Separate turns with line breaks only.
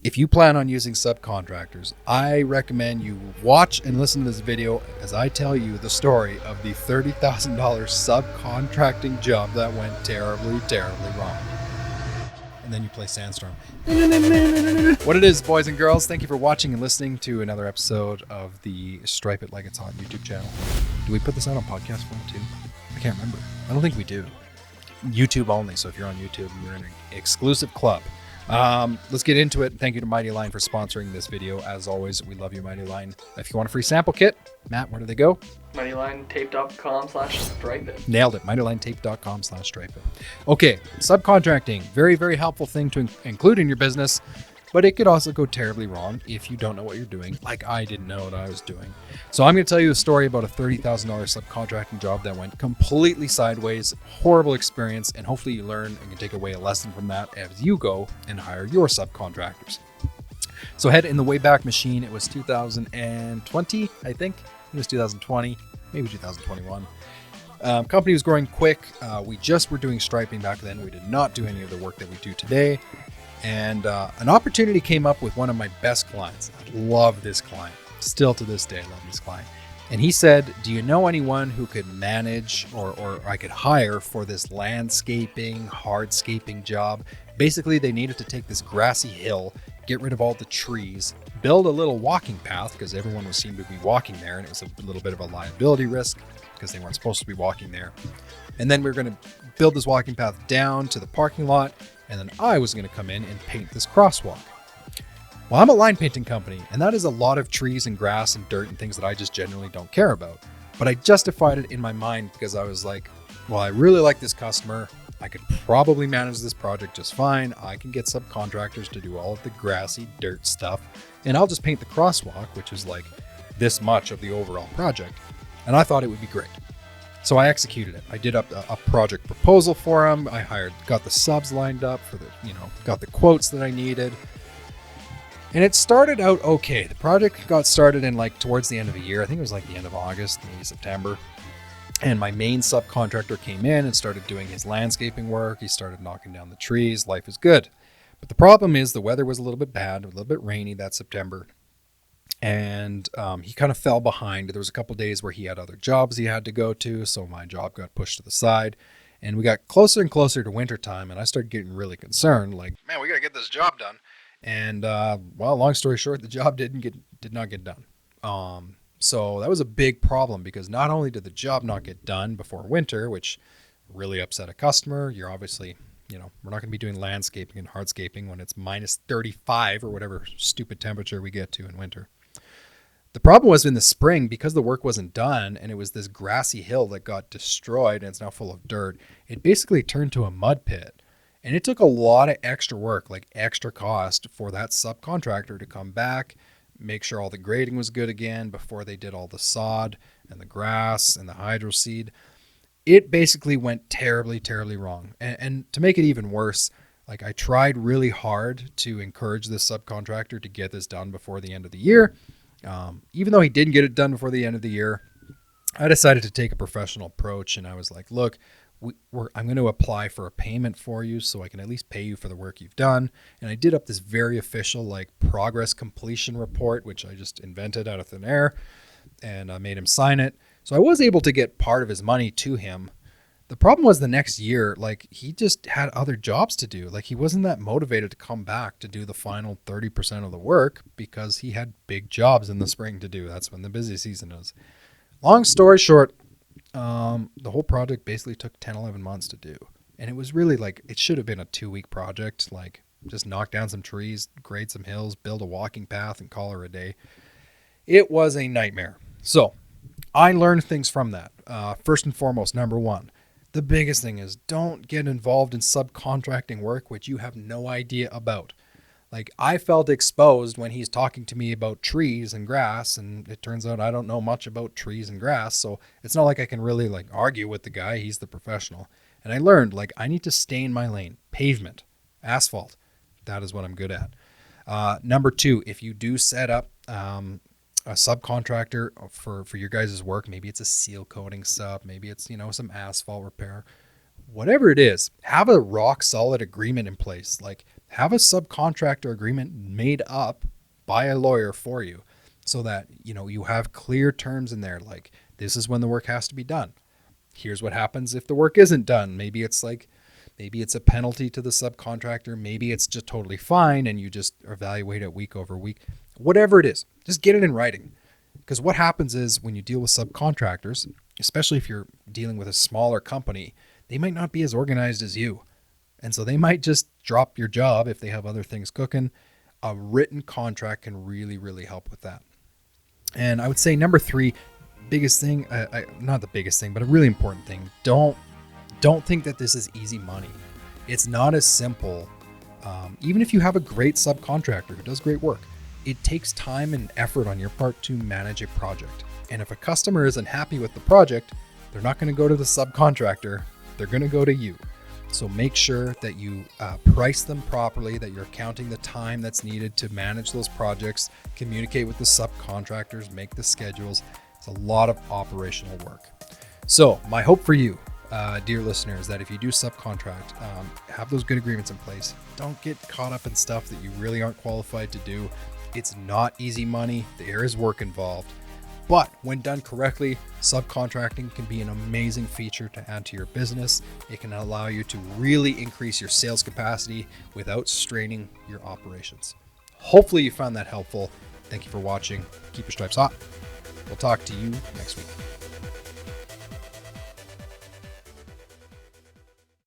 If you plan on using subcontractors, I recommend you watch and listen to this video as I tell you the story of the $30,000 subcontracting job that went terribly, terribly wrong. And then you play Sandstorm. What it is, boys and girls, thank you for watching and listening to another episode of the Stripe It Like It's Hot YouTube channel. Do we put this out on podcast form too? I can't remember. I don't think we do. YouTube only, so if you're on YouTube, you're in an exclusive club. Let's get into it. Thank you to Mighty Line for sponsoring this video. As always, we love you, Mighty Line. If you want a free sample kit, Matt, where do they go?
MightyLineTape.com/stripe-it.
Nailed it. MightyLineTape.com/stripe-it. Okay, subcontracting. Very, very helpful thing to include in your business, but it could also go terribly wrong if you don't know what you're doing, like I didn't know what I was doing. So I'm going to tell you a story about a $30,000 subcontracting job that went completely sideways, horrible experience, and hopefully you learn and can take away a lesson from that as you go and hire your subcontractors. So head in the Wayback Machine. It was 2020, I think. It was 2020, maybe 2021. Company was growing quick. We just were doing striping back then. We did not do any of the work that we do today. And an opportunity came up with one of my best clients. I love this client. Still to this day, I love this client. And he said, do you know anyone who could manage or I could hire for this landscaping, hardscaping job? Basically, they needed to take this grassy hill, get rid of all the trees, build a little walking path because everyone seemed to be walking there. And it was a little bit of a liability risk because they weren't supposed to be walking there. And then we were going to build this walking path down to the parking lot. And then I was going to come in and paint this crosswalk. Well, I'm a line painting company, and that is a lot of trees and grass and dirt and things that I just generally don't care about. But I justified it in my mind because I was like, well, I really like this customer. I could probably manage this project just fine. I can get subcontractors to do all of the grassy dirt stuff, and I'll just paint the crosswalk, which is like this much of the overall project. And I thought it would be great. So I executed it. I did up a project proposal for him. I got the subs lined up for got the quotes that I needed. And it started out okay. The project got started in towards the end of the year. I think it was the end of August, maybe September. And my main subcontractor came in and started doing his landscaping work. He started knocking down the trees. Life is good. But the problem is the weather was a little bit bad, a little bit rainy that September. And he kind of fell behind. There was a couple of days where he had other jobs he had to go to, so my job got pushed to the side. And we got closer and closer to wintertime, and I started getting really concerned, man, we got to get this job done. And long story short, the job did not get done. So that was a big problem because not only did the job not get done before winter, which really upset a customer. You're obviously, we're not going to be doing landscaping and hardscaping when it's minus 35 or whatever stupid temperature we get to in winter. The problem was in the spring, because the work wasn't done and it was this grassy hill that got destroyed and it's now full of dirt, it basically turned to a mud pit. And it took a lot of extra work, extra cost for that subcontractor to come back, make sure all the grading was good again before they did all the sod and the grass and the hydro seed. It basically went terribly, terribly wrong. And to make it even worse, I tried really hard to encourage this subcontractor to get this done before the end of the year. Even though he didn't get it done before the end of the year, I decided to take a professional approach. And I was like, look, I'm going to apply for a payment for you so I can at least pay you for the work you've done. And I did up this very official progress completion report, which I just invented out of thin air, and I made him sign it. So I was able to get part of his money to him. The problem was the next year, he just had other jobs to do. He wasn't that motivated to come back to do the final 30% of the work because he had big jobs in the spring to do. That's when the busy season is. Long story short, the whole project basically took 10, 11 months to do. And it was really it should have been a 2-week project. Just knock down some trees, grade some hills, build a walking path, and call her a day. It was a nightmare. So I learned things from that. First and foremost, number one, the biggest thing is don't get involved in subcontracting work which you have no idea about. I felt exposed when he's talking to me about trees and grass, and it turns out I don't know much about trees and grass, so it's not like I can really argue with the guy. He's the professional. And I learned I need to stay in my lane. Pavement, asphalt, that is what I'm good at. Number two, if you do set up a subcontractor for your guys' work, maybe it's a seal coating sub, maybe it's, some asphalt repair, whatever it is, have a rock solid agreement in place. have a subcontractor agreement made up by a lawyer for you so that, you have clear terms in there. Like, this is when the work has to be done. Here's what happens if the work isn't done. Maybe it's a penalty to the subcontractor. Maybe it's just totally fine and you just evaluate it week over week. Whatever it is, just get it in writing. Because what happens is when you deal with subcontractors, especially if you're dealing with a smaller company, they might not be as organized as you. And so they might just drop your job if they have other things cooking. A written contract can really, really help with that. And I would say number 3, biggest thing, not the biggest thing, but a really important thing. Don't think that this is easy money. It's not as simple. Even if you have a great subcontractor who does great work, it takes time and effort on your part to manage a project. And if a customer isn't happy with the project, they're not going to go to the subcontractor. They're going to go to you. So make sure that you price them properly, that you're counting the time that's needed to manage those projects, communicate with the subcontractors, make the schedules. It's a lot of operational work. So my hope for you, dear listeners, that if you do subcontract, have those good agreements in place. Don't get caught up in stuff that you really aren't qualified to do. It's not easy money. There is work involved. But when done correctly, subcontracting can be an amazing feature to add to your business. It can allow you to really increase your sales capacity without straining your operations. Hopefully you found that helpful. Thank you for watching. Keep your stripes hot. We'll talk to you next week.